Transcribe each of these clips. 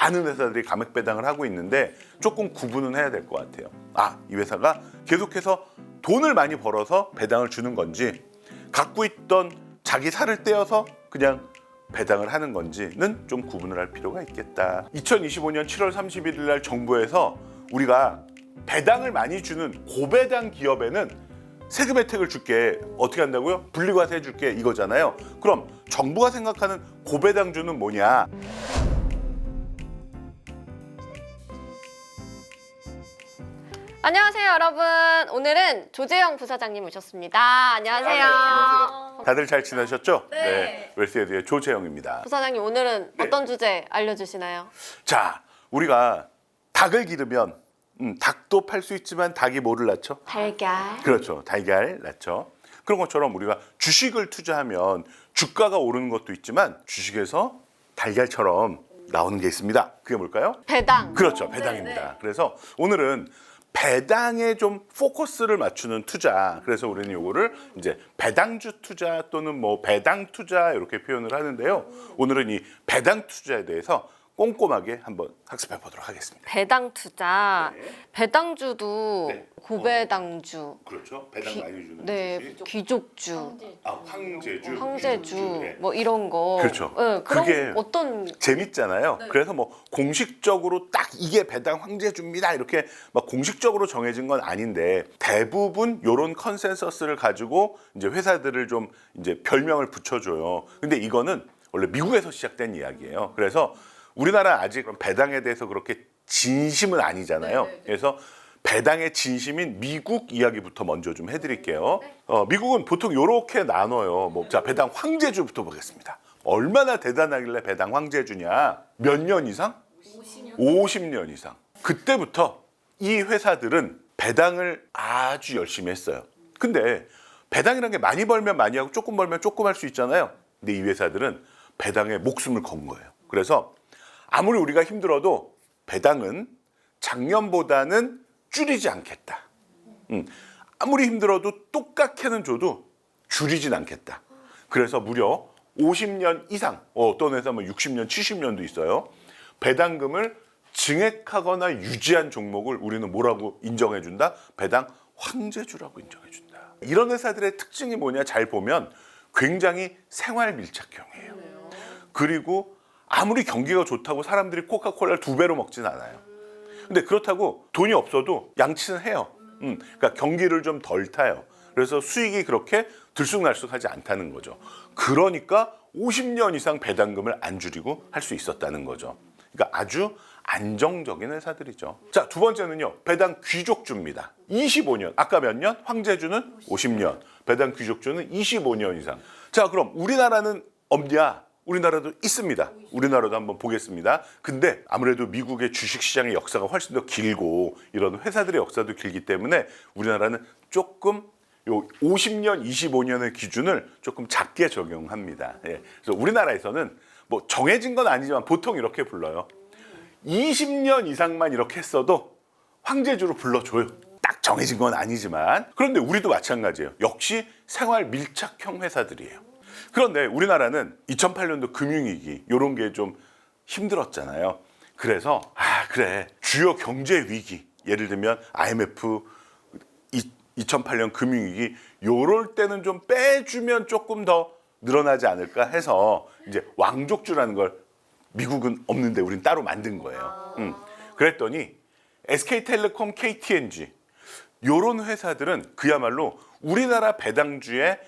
많은 회사들이 감액 배당을 하고 있는데 조금 구분은 해야 될 것 같아요. 이 회사가 계속해서 돈을 많이 벌어서 배당을 주는 건지 갖고 있던 자기 살을 떼어서 그냥 배당을 하는 건지는 좀 구분을 할 필요가 있겠다. 2025년 7월 31일 날 정부에서 우리가 배당을 많이 주는 고배당 기업에는 세금 혜택을 줄게. 어떻게 한다고요? 분리과세 해줄게 이거잖아요. 그럼 정부가 생각하는 고배당주는 뭐냐? 안녕하세요, 여러분. 오늘은 조재영 부사장님 모셨습니다. 안녕하세요. 다들 잘 지내셨죠? 네. 웰스에드의 조재영입니다. 부사장님, 오늘은 어떤 주제 알려주시나요? 자, 우리가 닭을 기르면 닭도 팔 수 있지만 닭이 뭐를 낳죠? 달걀. 그렇죠. 달걀 낳죠. 그런 것처럼 우리가 주식을 투자하면 주가가 오르는 것도 있지만 주식에서 달걀처럼 나오는 게 있습니다. 그게 뭘까요? 배당. 그렇죠. 배당입니다. 그래서 오늘은 배당에 좀 포커스를 맞추는 투자. 그래서 우리는 요거를 이제 배당주 투자 또는 뭐 배당 투자 이렇게 표현을 하는데요. 오늘은 이 배당 투자에 대해서 꼼꼼하게 한번 학습해 보도록 하겠습니다. 배당 투자. 네. 배당주도 네. 고배당주. 그렇죠. 배당 많이 주는 네, 주식. 귀족주, 황제주. 황제주, 네. 뭐 이런 거. 그렇죠. 네, 그런 그게 어떤 재밌잖아요. 그래서 뭐 공식적으로 딱 이게 배당 황제주입니다 이렇게 막 공식적으로 정해진 건 아닌데 대부분 이런 컨센서스를 가지고 이제 회사들을 좀 이제 별명을 붙여줘요. 근데 이거는 원래 미국에서 시작된 이야기예요. 그래서 우리나라 아직 배당에 대해서 그렇게 진심은 아니잖아요. 그래서 배당의 진심인 미국 이야기부터 먼저 좀 해드릴게요. 미국은 보통 이렇게 나눠요. 자, 배당 황제주부터 보겠습니다. 얼마나 대단하길래 배당 황제주냐? 몇 년 이상? 50년 이상. 그때부터 이 회사들은 배당을 아주 열심히 했어요. 근데 배당이라는 게 많이 벌면 많이 하고 조금 벌면 조금 할 수 있잖아요. 근데 이 회사들은 배당에 목숨을 건 거예요. 그래서 아무리 우리가 힘들어도 배당은 작년보다는 줄이지 않겠다. 아무리 힘들어도 똑같게는 줘도 줄이진 않겠다. 그래서 무려 50년 이상, 어떤 회사는 60년, 70년도 있어요. 배당금을 증액하거나 유지한 종목을 우리는 뭐라고 인정해준다? 배당 황제주라고 인정해준다. 이런 회사들의 특징이 뭐냐? 잘 보면 굉장히 생활 밀착형이에요. 그리고 아무리 경기가 좋다고 사람들이 코카콜라를 2배로 먹진 않아요. 근데 그렇다고 돈이 없어도 양치는 해요. 그러니까 경기를 좀 덜 타요. 그래서 수익이 그렇게 들쑥날쑥하지 않다는 거죠. 그러니까 50년 이상 배당금을 안 줄이고 할 수 있었다는 거죠. 그러니까 아주 안정적인 회사들이죠. 자, 두 번째는요. 배당 귀족주입니다. 25년. 아까 몇 년? 황제주는 50년. 배당 귀족주는 25년 이상. 자, 그럼 우리나라는 없냐? 우리나라도 있습니다. 우리나라도 한번 보겠습니다. 근데 아무래도 미국의 주식시장의 역사가 훨씬 더 길고 이런 회사들의 역사도 길기 때문에 우리나라는 조금 요 50년, 25년의 기준을 조금 작게 적용합니다. 그래서 우리나라에서는 뭐 정해진 건 아니지만 보통 이렇게 불러요. 20년 이상만 이렇게 했어도 황제주로 불러줘요. 딱 정해진 건 아니지만. 그런데 우리도 마찬가지예요. 역시 생활 밀착형 회사들이에요. 그런데 우리나라는 2008년도 금융위기 이런 게 좀 힘들었잖아요. 그래서 그래 주요 경제 위기 예를 들면 IMF 2008년 금융위기 요럴 때는 좀 빼주면 조금 더 늘어나지 않을까 해서 이제 왕족주라는 걸 미국은 없는데 우린 따로 만든 거예요. 그랬더니 SK텔레콤, KTNG 요런 회사들은 그야말로 우리나라 배당주의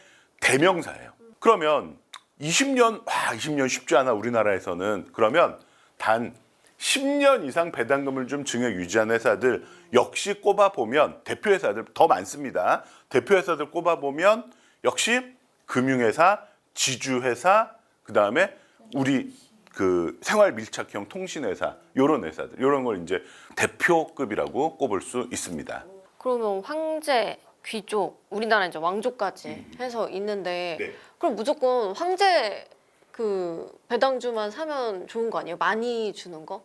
대명사예요. 그러면 20년 쉽지 않아 우리나라에서는. 그러면 단 10년 이상 배당금을 좀 증액 유지한 회사들 역시 꼽아보면 대표 회사들 더 많습니다. 대표 회사들 꼽아보면 역시 금융회사, 지주회사, 그다음에 우리 그 생활 밀착형 통신회사 요런 회사들 요런 걸 이제 대표급이라고 꼽을 수 있습니다. 그러면 황제, 귀족, 우리나라 이제 왕족까지 해서 있는데 네. 그럼 무조건 황제 그 배당주만 사면 좋은 거 아니에요? 많이 주는 거?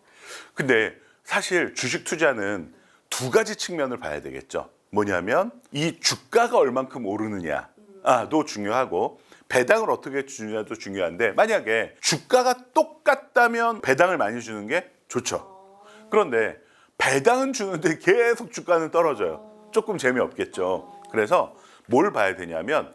근데 사실 주식 투자는 두 가지 측면을 봐야 되겠죠. 뭐냐면 이 주가가 얼만큼 오르느냐도 중요하고 배당을 어떻게 주느냐도 중요한데 만약에 주가가 똑같다면 배당을 많이 주는 게 좋죠. 그런데 배당은 주는데 계속 주가는 떨어져요. 조금 재미없겠죠. 그래서 뭘 봐야 되냐면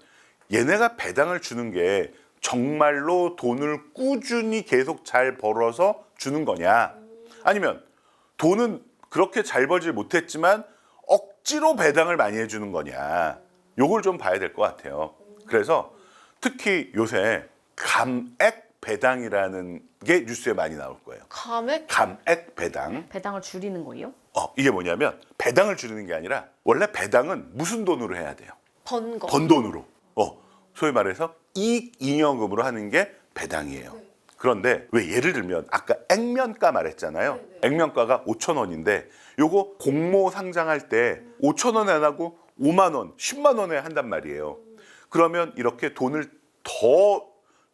얘네가 배당을 주는 게 정말로 돈을 꾸준히 계속 잘 벌어서 주는 거냐, 아니면 돈은 그렇게 잘 벌지 못했지만 억지로 배당을 많이 해주는 거냐, 요걸 좀 봐야 될 것 같아요. 그래서 특히 요새 감액 배당이라는 게 뉴스에 많이 나올 거예요. 감액 배당. 배당을 줄이는 거예요? 이게 뭐냐면 배당을 줄이는 게 아니라 원래 배당은 무슨 돈으로 해야 돼요? 번 거. 번 돈으로. 소위 말해서 이익 잉여금으로 하는 게 배당이에요. 그런데 왜 예를 들면 아까 액면가 말했잖아요. 액면가가 5,000원인데 요거 공모 상장할 때 5,000원에 안 하고 5만 원, 10만 원에 한단 말이에요. 그러면 이렇게 돈을 더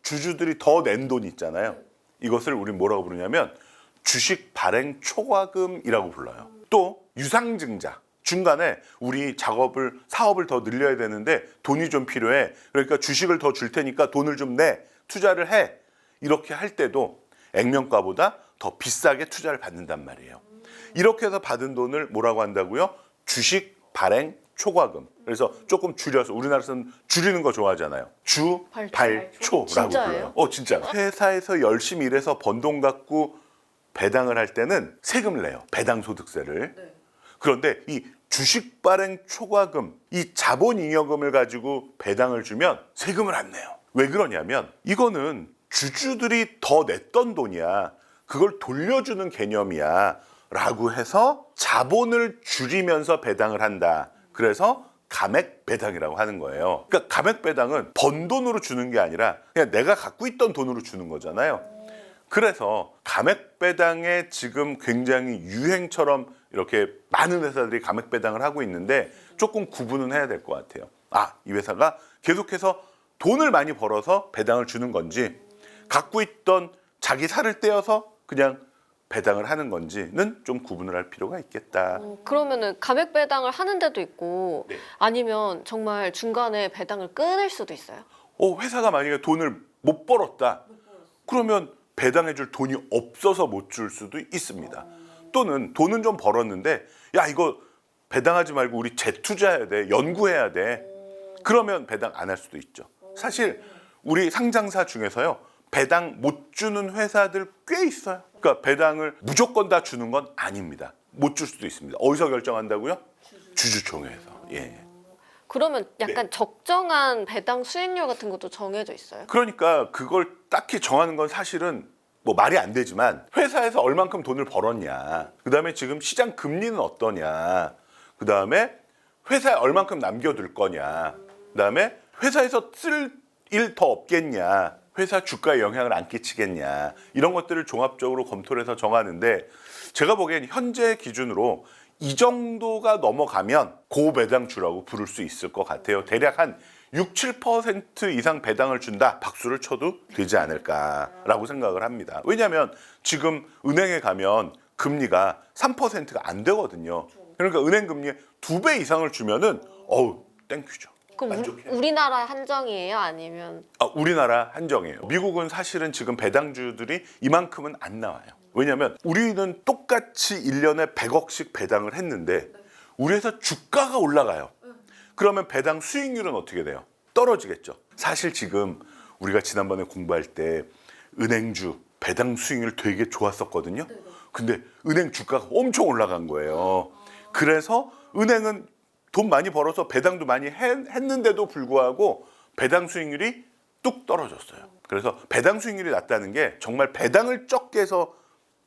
주주들이 더 낸 돈 있잖아요. 이것을 우리 뭐라고 부르냐면 주식 발행 초과금이라고 불러요. 또 유상증자. 중간에 우리 사업을 더 늘려야 되는데 돈이 좀 필요해. 그러니까 주식을 더 줄 테니까 돈을 좀 내. 투자를 해. 이렇게 할 때도 액면가보다 더 비싸게 투자를 받는단 말이에요. 이렇게 해서 받은 돈을 뭐라고 한다고요? 주식 발행 초과금. 그래서 조금 줄여서, 우리나라에서는 줄이는 거 좋아하잖아요. 주발초라고 진짜예요? 불러요. 진짜. 회사에서 열심히 일해서 번 돈 갖고 배당을 할 때는 세금을 내요. 배당소득세를. 그런데 이 주식 발행 초과금, 이 자본잉여금을 가지고 배당을 주면 세금을 안 내요. 왜 그러냐면 이거는 주주들이 더 냈던 돈이야. 그걸 돌려주는 개념이야. 라고 해서 자본을 줄이면서 배당을 한다. 그래서 감액 배당이라고 하는 거예요. 그러니까 감액 배당은 번 돈으로 주는 게 아니라 그냥 내가 갖고 있던 돈으로 주는 거잖아요. 그래서 감액 배당에 지금 굉장히 유행처럼 이렇게 많은 회사들이 감액 배당을 하고 있는데 조금 구분은 해야 될 것 같아요. 이 회사가 계속해서 돈을 많이 벌어서 배당을 주는 건지, 갖고 있던 자기 살을 떼어서 그냥 배당을 하는 건지는 좀 구분을 할 필요가 있겠다. 그러면은 감액 배당을 하는 데도 있고 아니면 정말 중간에 배당을 끊을 수도 있어요. 회사가 만약에 돈을 못 벌었다. 그러면 배당해 줄 돈이 없어서 못 줄 수도 있습니다. 또는 돈은 좀 벌었는데 야, 이거 배당하지 말고 우리 재투자해야 돼. 연구해야 돼. 그러면 배당 안 할 수도 있죠. 사실 우리 상장사 중에서요, 배당 못 주는 회사들 꽤 있어요. 그러니까 배당을 무조건 다 주는 건 아닙니다. 못 줄 수도 있습니다. 어디서 결정한다고요? 주주총회에서. 예. 그러면 약간 적정한 배당 수익률 같은 것도 정해져 있어요? 그러니까 그걸 딱히 정하는 건 사실은 뭐 말이 안 되지만, 회사에서 얼만큼 돈을 벌었냐, 그다음에 지금 시장 금리는 어떠냐, 그다음에 회사에 얼만큼 남겨둘 거냐, 그다음에 회사에서 쓸 일 더 없겠냐, 회사 주가에 영향을 안 끼치겠냐, 이런 것들을 종합적으로 검토를 해서 정하는데, 제가 보기엔 현재 기준으로 이 정도가 넘어가면 고배당주라고 부를 수 있을 것 같아요. 대략 한 6, 7% 이상 배당을 준다, 박수를 쳐도 되지 않을까라고 생각을 합니다. 왜냐하면 지금 은행에 가면 금리가 3%가 안 되거든요. 그러니까 은행 금리의 2배 이상을 주면은 땡큐죠. 그럼 만족해요. 우리나라 한정이에요? 아니면 우리나라 한정이에요. 미국은 사실은 지금 배당주들이 이만큼은 안 나와요. 왜냐하면 우리는 똑같이 1년에 100억씩 배당을 했는데 우리 회사 주가가 올라가요. 그러면 배당 수익률은 어떻게 돼요? 떨어지겠죠. 사실 지금 우리가 지난번에 공부할 때 은행주 배당 수익률 되게 좋았었거든요. 근데 은행 주가가 엄청 올라간 거예요. 그래서 은행은 돈 많이 벌어서 배당도 많이 했는데도 불구하고 배당 수익률이 뚝 떨어졌어요. 그래서 배당 수익률이 낮다는 게 정말 배당을 적게 해서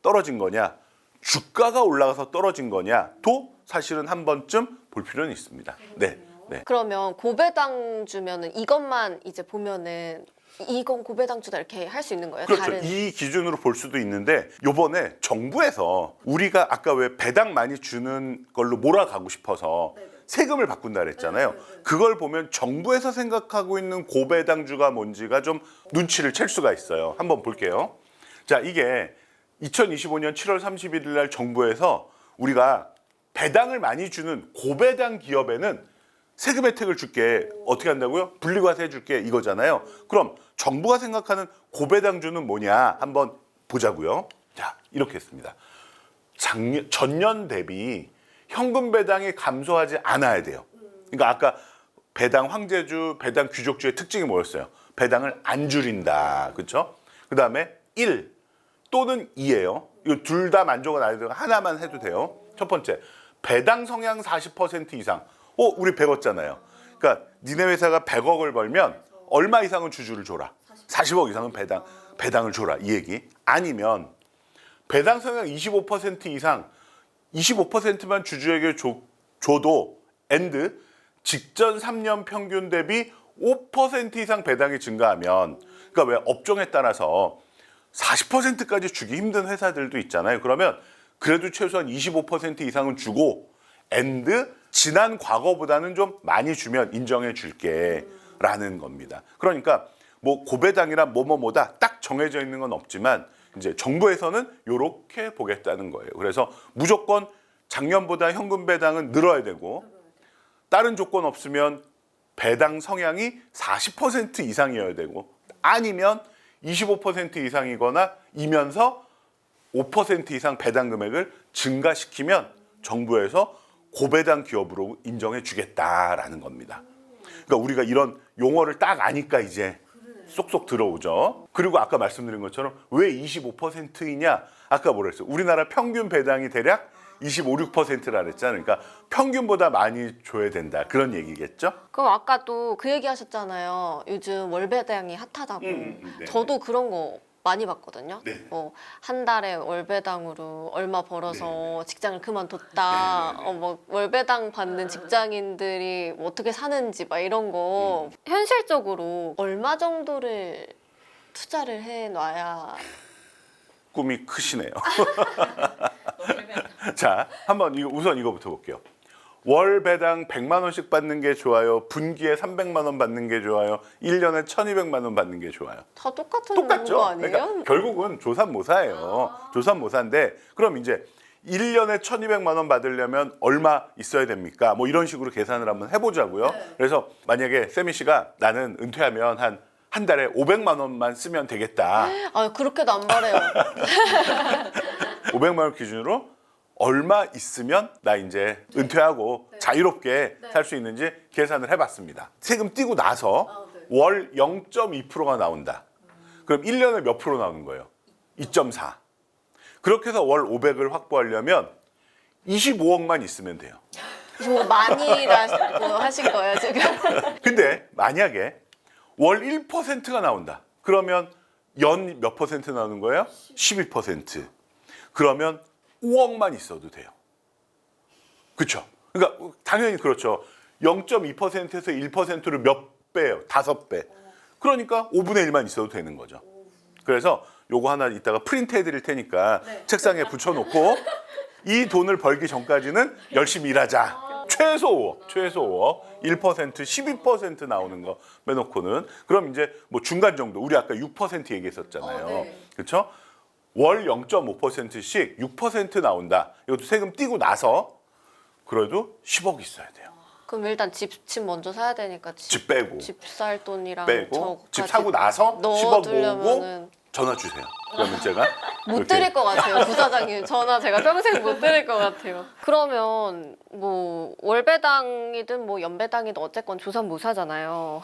떨어진 거냐, 주가가 올라가서 떨어진 거냐도 사실은 한 번쯤 볼 필요는 있습니다. 네. 그러면 고배당 주면은 이것만 이제 보면은 이건 고배당주다 이렇게 할 수 있는 거예요? 그렇죠. 다른 이 기준으로 볼 수도 있는데, 요번에 정부에서 우리가 아까 왜 배당 많이 주는 걸로 몰아가고 싶어서 세금을 바꾼다 그랬잖아요. 그걸 보면 정부에서 생각하고 있는 고배당주가 뭔지가 좀 눈치를 챌 수가 있어요. 한번 볼게요. 자, 이게 2025년 7월 31일 날 정부에서 우리가 배당을 많이 주는 고배당 기업에는 세금 혜택을 줄게. 어떻게 한다고요? 분리과세 해줄게, 이거잖아요. 그럼 정부가 생각하는 고배당주는 뭐냐 한번 보자고요. 자, 이렇게 했습니다. 전년 대비 현금 배당이 감소하지 않아야 돼요. 그러니까 아까 배당 황제주, 배당 귀족주의 특징이 뭐였어요? 배당을 안 줄인다. 그렇죠? 그다음에 1 또는 2예요. 이거 둘 다 만족은 안 해도 하나만 해도 돼요. 첫 번째, 배당 성향 40% 이상. 우리 배웠잖아요. 그러니까 니네 회사가 100억을 벌면 얼마 이상은 주주를 줘라. 40억 이상은 배당을 줘라. 이 얘기. 아니면 배당 성향 25% 이상 25%만 주주에게 줘도 and 직전 3년 평균 대비 5% 이상 배당이 증가하면, 그러니까 왜 업종에 따라서 40%까지 주기 힘든 회사들도 있잖아요. 그러면 그래도 최소한 25% 이상은 주고 and 지난 과거보다는 좀 많이 주면 인정해 줄게 라는 겁니다. 그러니까 뭐 고배당이란 뭐뭐뭐다 딱 정해져 있는 건 없지만 이제 정부에서는 이렇게 보겠다는 거예요. 그래서 무조건 작년보다 현금 배당은 늘어야 되고 다른 조건 없으면 배당 성향이 40% 이상이어야 되고 아니면 25% 이상이거나 이면서 5% 이상 배당 금액을 증가시키면 정부에서 고배당 기업으로 인정해 주겠다라는 겁니다. 그러니까 우리가 이런 용어를 딱 아니까 이제 쏙쏙 들어오죠. 그리고 아까 말씀드린 것처럼 왜 25%이냐? 아까 뭐라 했어요? 우리나라 평균 배당이 대략 25, 6%라 그랬잖아요. 그러니까 평균보다 많이 줘야 된다. 그런 얘기겠죠? 그럼 아까 또 그 얘기 하셨잖아요. 요즘 월배당이 핫하다고. 네. 저도 그런 거 많이 봤거든요. 네. 뭐 한 달에 월배당으로 얼마 벌어서 직장을 그만뒀다. 네. 뭐 월배당 받는 직장인들이 뭐 어떻게 사는지 막 이런 거 현실적으로 얼마 정도를 투자를 해 놔야 꿈이 크시네요. 자, 한번 우선 이거부터 볼게요. 월 배당 100만 원씩 받는 게 좋아요? 분기에 300만 원 받는 게 좋아요? 1년에 1,200만 원 받는 게 좋아요? 다 똑같은 똑같죠? 거 아니에요? 그러니까 결국은 조삼모사예요. 조삼모사인데 그럼 이제 1년에 1,200만 원 받으려면 얼마 있어야 됩니까? 뭐 이런 식으로 계산을 한번 해보자고요. 그래서 만약에 세미 씨가 나는 은퇴하면 한 달에 500만 원만 쓰면 되겠다. 아, 그렇게도 안 바래요. 500만 원 기준으로 얼마 있으면 나 이제 은퇴하고 자유롭게 살 수 있는지 계산을 해봤습니다. 세금 떼고 나서 월 0.2%가 나온다. 그럼 1년에 몇 프로 나오는 거예요? 2.4. 그렇게 해서 월 500을 확보하려면 25억만 있으면 돼요. 뭐 많이라고 하신 거예요 지금? 근데 만약에 월 1%가 나온다. 그러면 연 몇 퍼센트 나오는 거예요? 12%. 그러면 5억만 있어도 돼요. 그렇죠? 그러니까 당연히 그렇죠. 0.2%에서 1%를 몇 배예요? 5배. 그러니까 5분의 1만 있어도 되는 거죠. 그래서 요거 하나 이따가 프린트 해드릴 테니까 책상에 붙여놓고 이 돈을 벌기 전까지는 열심히 일하자. 최소 5억, 1%, 12% 나오는 거 빼놓고는 그럼 이제 뭐 중간 정도 우리 아까 6% 얘기했었잖아요. 그렇죠? 월 0.5%씩 6% 나온다. 이것도 세금 떼고 나서 그래도 10억 있어야 돼요. 그럼 일단 집 먼저 사야 되니까 집 빼고 집 살 돈이랑 빼고 저거까지 집 사고 나서 10억 모으고 넣어두려면은 전화 주세요. 그러면 제가 못 이렇게 드릴 것 같아요. 부사장님 전화 제가 평생 못 드릴 것 같아요. 그러면 뭐 월배당이든 뭐 연배당이든 어쨌건 조선모사잖아요.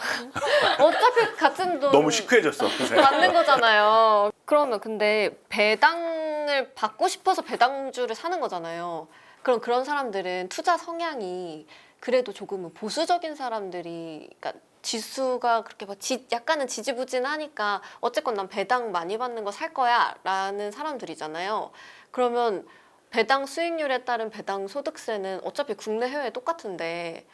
어차피 같은 돈 너무 시크해졌어. 그새. 받는 거잖아요. 그러면 근데 배당을 받고 싶어서 배당주를 사는 거잖아요. 그럼 그런 사람들은 투자 성향이 그래도 조금은 보수적인 사람들이, 그러니까 지수가 그렇게 막 약간은 지지부진하니까 어쨌건 난 배당 많이 받는 거 살 거야 라는 사람들이잖아요. 그러면 배당 수익률에 따른 배당 소득세는 어차피 국내 해외 똑같은데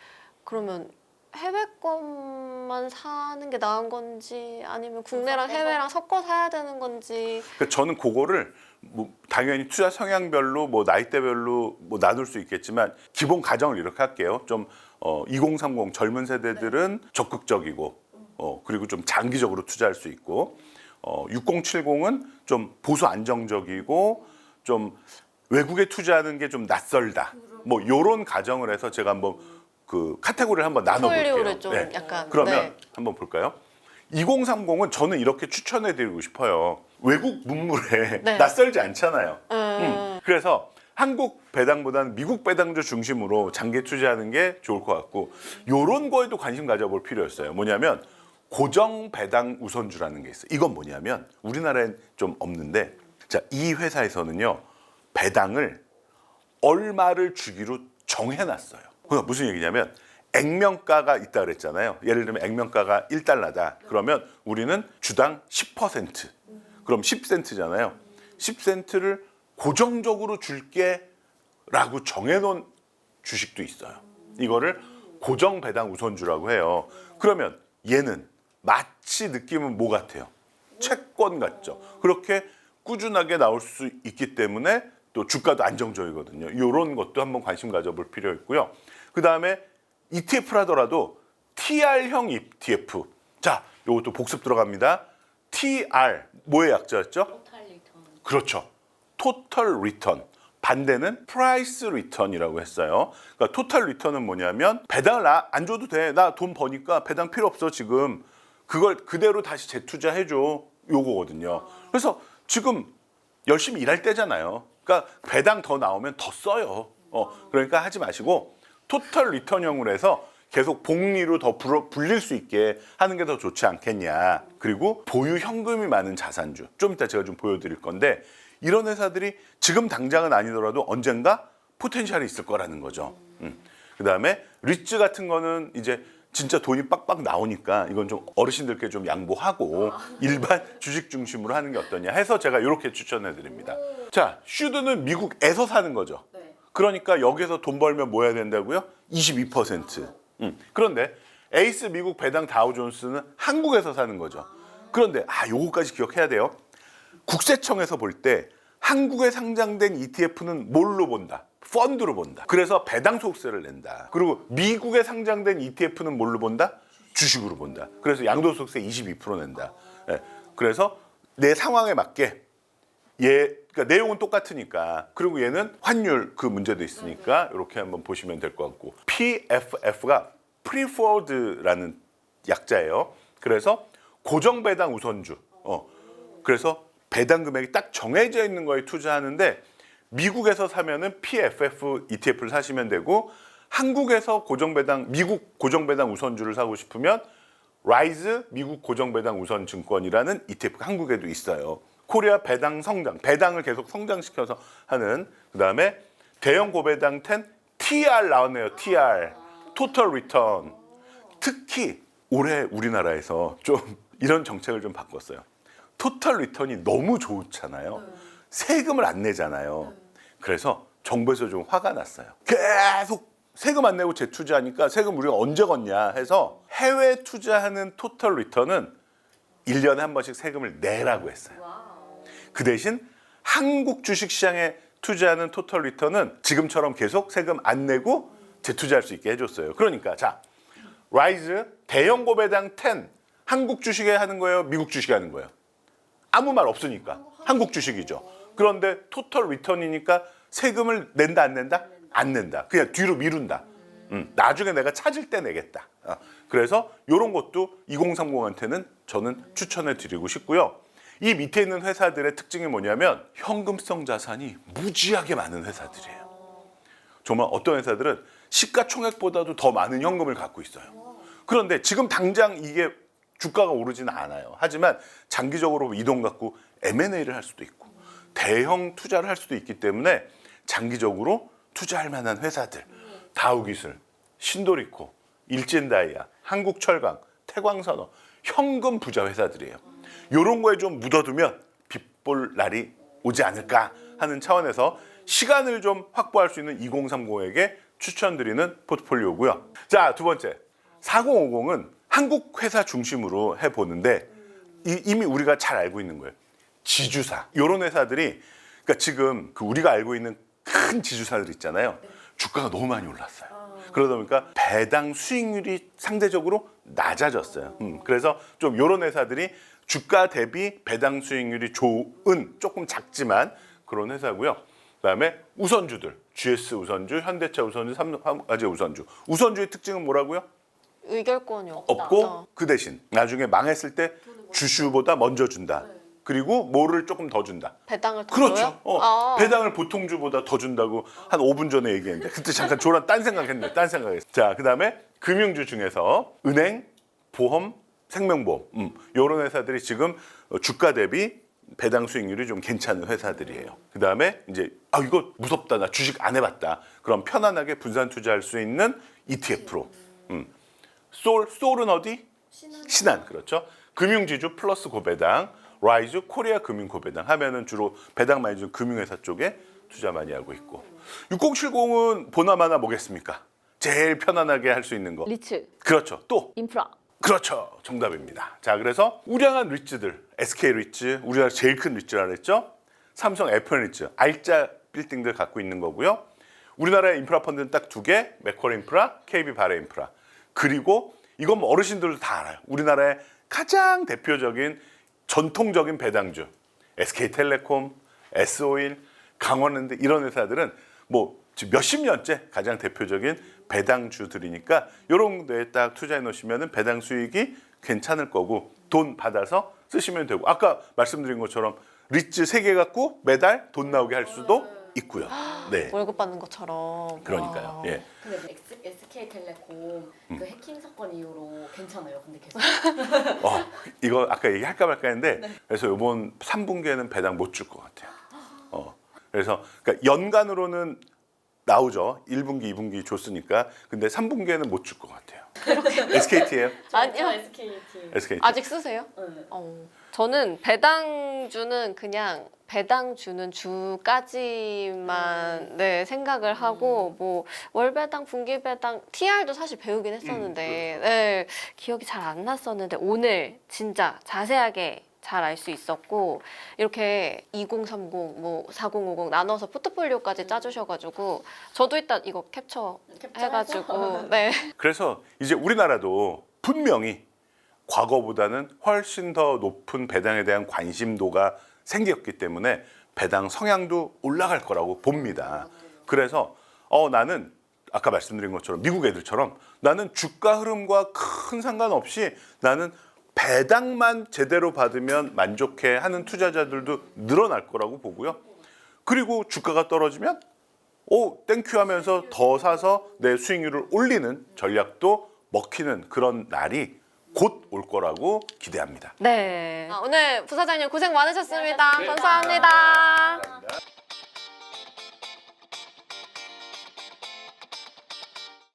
그러면 해외 것만 사는 게 나은 건지 아니면 국내랑 해외랑 섞어 사야 되는 건지. 그러니까 저는 그거를 뭐 당연히 투자 성향별로 뭐 나이대별로 뭐 나눌 수 있겠지만 기본 가정을 이렇게 할게요. 좀 2030 젊은 세대들은 적극적이고 그리고 좀 장기적으로 투자할 수 있고 6070은 좀 보수 안정적이고 좀 외국에 투자하는 게 좀 낯설다. 뭐 요런 가정을 해서 제가 한번 그 카테고리를 한번 나눠볼게요. 폴리오를 좀 약간. 그러면 네. 한번 볼까요? 2030은 저는 이렇게 추천해드리고 싶어요. 외국 문물에 네. 낯설지 않잖아요. 그래서 한국 배당보다는 미국 배당주 중심으로 장기 투자하는 게 좋을 것 같고 요런 거에도 관심 가져볼 필요였어요. 뭐냐면 고정 배당 우선주라는 게 있어요. 이건 뭐냐면 우리나라엔 좀 없는데 자, 이 회사에서는요. 배당을 얼마를 주기로 정해놨어요. 그러니까 무슨 얘기냐면 액면가가 있다 그랬잖아요. 예를 들면 액면가가 1달러다. 그러면 우리는 주당 10%. 그럼 10센트잖아요. 10센트를 고정적으로 줄게라고 정해놓은 주식도 있어요. 이거를 고정 배당 우선주라고 해요. 그러면 얘는 마치 느낌은 뭐 같아요? 채권 같죠. 그렇게 꾸준하게 나올 수 있기 때문에 또 주가도 안정적이거든요. 이런 것도 한번 관심 가져볼 필요 있고요. 그 다음에 ETF라더라도 TR형 ETF. 자, 이것도 복습 들어갑니다. TR 뭐의 약자였죠? 그렇죠. 토탈 리턴. 반대는 프라이스 리턴이라고 했어요. 그러니까 토탈 리턴은 뭐냐면 배당을 안 줘도 돼. 나 돈 버니까 배당 필요 없어 지금. 그걸 그대로 다시 재투자해줘. 요거거든요. 그래서 지금 열심히 일할 때잖아요. 그러니까 배당 더 나오면 더 써요. 그러니까 하지 마시고 토탈 리턴형으로 해서 계속 복리로 더 불릴 수 있게 하는 게 더 좋지 않겠냐. 그리고 보유 현금이 많은 자산주. 좀 이따 제가 좀 보여드릴 건데 이런 회사들이 지금 당장은 아니더라도 언젠가 포텐셜이 있을 거라는 거죠. 그다음에 리츠 같은 거는 이제 진짜 돈이 빡빡 나오니까 이건 좀 어르신들께 좀 양보하고 일반 주식 중심으로 하는 게 어떠냐 해서 제가 이렇게 추천해 드립니다. 자, 슈드는 미국에서 사는 거죠. 그러니까 여기서 돈 벌면 뭐 해야 된다고요? 22%. 그런데 에이스 미국 배당 다우존스는 한국에서 사는 거죠. 그런데 요거까지 기억해야 돼요. 국세청에서 볼 때 한국에 상장된 ETF는 뭘로 본다? 펀드로 본다. 그래서 배당 소득세를 낸다. 그리고 미국에 상장된 ETF는 뭘로 본다? 주식으로 본다. 그래서 양도소득세 22% 낸다. 네. 그래서 내 상황에 맞게 그러니까 내용은 똑같으니까. 그리고 얘는 환율 그 문제도 있으니까 이렇게 한번 보시면 될 것 같고. PFF가 Preferred라는 약자예요. 그래서 고정 배당 우선주. 그래서 배당 금액이 딱 정해져 있는 거에 투자하는데 미국에서 사면은 PFF ETF를 사시면 되고 한국에서 미국 고정배당 우선주를 사고 싶으면 라이즈 미국 고정배당 우선 증권이라는 ETF가 한국에도 있어요. 코리아 배당 성장, 배당을 계속 성장시켜서 하는. 그다음에 대형 고배당 10 TR 나왔네요. TR 토탈 리턴. 특히 올해 우리나라에서 좀 이런 정책을 좀 바꿨어요. 토탈 리턴이 너무 좋잖아요. 세금을 안 내잖아요. 그래서 정부에서 좀 화가 났어요. 계속 세금 안 내고 재투자하니까 세금 우리가 언제 걷냐 해서 해외 투자하는 토탈 리턴은 1년에 한 번씩 세금을 내라고 했어요. 그 대신 한국 주식시장에 투자하는 토탈 리턴은 지금처럼 계속 세금 안 내고 재투자할 수 있게 해줬어요. 그러니까 자, 라이즈 대형 고배당 10 한국 주식에 하는 거예요? 미국 주식에 하는 거예요? 아무 말 없으니까 한국 주식이죠. 그런데 토탈 리턴이니까 세금을 낸다 안 낸다? 안 낸다. 그냥 뒤로 미룬다. 나중에 내가 찾을 때 내겠다. 그래서 이런 것도 2030한테는 저는 추천해 드리고 싶고요. 이 밑에 있는 회사들의 특징이 뭐냐면 현금성 자산이 무지하게 많은 회사들이에요. 정말 어떤 회사들은 시가총액보다도 더 많은 현금을 갖고 있어요. 그런데 지금 당장 이게 주가가 오르지는 않아요. 하지만 장기적으로 이 돈 갖고 M&A를 할 수도 있고 대형 투자를 할 수도 있기 때문에 장기적으로 투자할 만한 회사들 다우기술, 신도리코, 일진다이아, 한국철강, 태광산업 현금 부자 회사들이에요. 이런 거에 좀 묻어두면 빚볼 날이 오지 않을까 하는 차원에서 시간을 좀 확보할 수 있는 2030에게 추천드리는 포트폴리오고요. 자, 두 번째 4050은 한국 회사 중심으로 해보는데 이미 우리가 잘 알고 있는 거예요. 지주사 이런 회사들이 그러니까 지금 우리가 알고 있는 큰 지주사들 있잖아요. 주가가 너무 많이 올랐어요. 그러다 보니까 배당 수익률이 상대적으로 낮아졌어요. 그래서 좀 이런 회사들이 주가 대비 배당 수익률이 좋은 조금 작지만 그런 회사고요. 그다음에 우선주들 GS 우선주, 현대차 우선주, 삼성화재 우선주. 우선주의 특징은 뭐라고요? 의결권이 없다. 없고 그 대신 나중에 망했을 때 주주보다 먼저 준다. 그리고 뭐를 조금 더 준다. 배당을 더 그렇죠. 줘요? 배당을 보통 주보다 더 준다고 한 5분 전에 얘기했는데 그때 잠깐 조란 딴 생각했네. 딴 생각했어. 자, 그다음에 금융주 중에서 은행, 보험, 생명보험 이런 회사들이 지금 주가 대비 배당 수익률이 좀 괜찮은 회사들이에요. 그다음에 이제 이거 무섭다. 나 주식 안 해봤다. 그럼 편안하게 분산 투자할 수 있는 ETF로. 솔은 어디? 신한. 그렇죠. 금융지주 플러스 고배당, 라이즈 코리아 금융 고배당 하면은 주로 배당 많이 준 금융회사 쪽에 투자 많이 하고 있고 6070은 보나마나 뭐겠습니까? 제일 편안하게 할 수 있는 거. 리츠, 그렇죠. 또 인프라. 그렇죠. 정답입니다. 자, 그래서 우량한 리츠들, SK 리츠, 우리나라 제일 큰 리츠라 그랬죠. 삼성 FM 리츠, 알짜 빌딩들 갖고 있는 거고요. 우리나라의 인프라 펀드는 딱 두 개, 맥쿼리 인프라, KB 바레 인프라. 그리고 이건 뭐 어르신들도 다 알아요. 우리나라의 가장 대표적인 전통적인 배당주, SK텔레콤, S오일, 강원랜드 이런 회사들은 뭐 지금 몇십 년째 가장 대표적인 배당주들이니까 이런 데에 딱 투자해 놓으시면 배당 수익이 괜찮을 거고 돈 받아서 쓰시면 되고 아까 말씀드린 것처럼 리츠 3개 갖고 매달 돈 나오게 할 수도 있고요. 네. 월급 받는 것처럼. 그러니까요. 예. 근데 SK텔레콤 그 해킹 사건 이후로 괜찮아요. 근데 계속 이거 아까 얘기할까 말까 했는데 그래서 이번 3분기에는 배당 못 줄 것 같아요. 그래서 그러니까 연간으로는 나오죠. 1분기, 2분기 줬으니까. 근데 3분기에는 못 줄 것 같아요. SKT예요? 아니요. SKT. SKT. 아직 쓰세요? 네. 저는 배당주는 그냥 배당 주는 주까지만 생각을 하고 뭐 월배당, 분기배당, TR도 사실 배우긴 했었는데 네, 기억이 잘 안 났었는데 오늘 진짜 자세하게 잘 알 수 있었고 이렇게 2030, 뭐 4050 나눠서 포트폴리오까지 짜주셔가지고 저도 일단 이거 캡처해가지고 네. 그래서 이제 우리나라도 분명히 과거보다는 훨씬 더 높은 배당에 대한 관심도가 생겼기 때문에 배당 성향도 올라갈 거라고 봅니다. 그래서 나는 아까 말씀드린 것처럼 미국 애들처럼 나는 주가 흐름과 큰 상관없이 나는 배당만 제대로 받으면 만족해 하는 투자자들도 늘어날 거라고 보고요. 그리고 주가가 떨어지면 땡큐 하면서 더 사서 내 수익률을 올리는 전략도 먹히는 그런 날이 곧 올 거라고 기대합니다. 네. 오늘 부사장님 고생 많으셨습니다. 고생하셨습니다. 감사합니다. 감사합니다.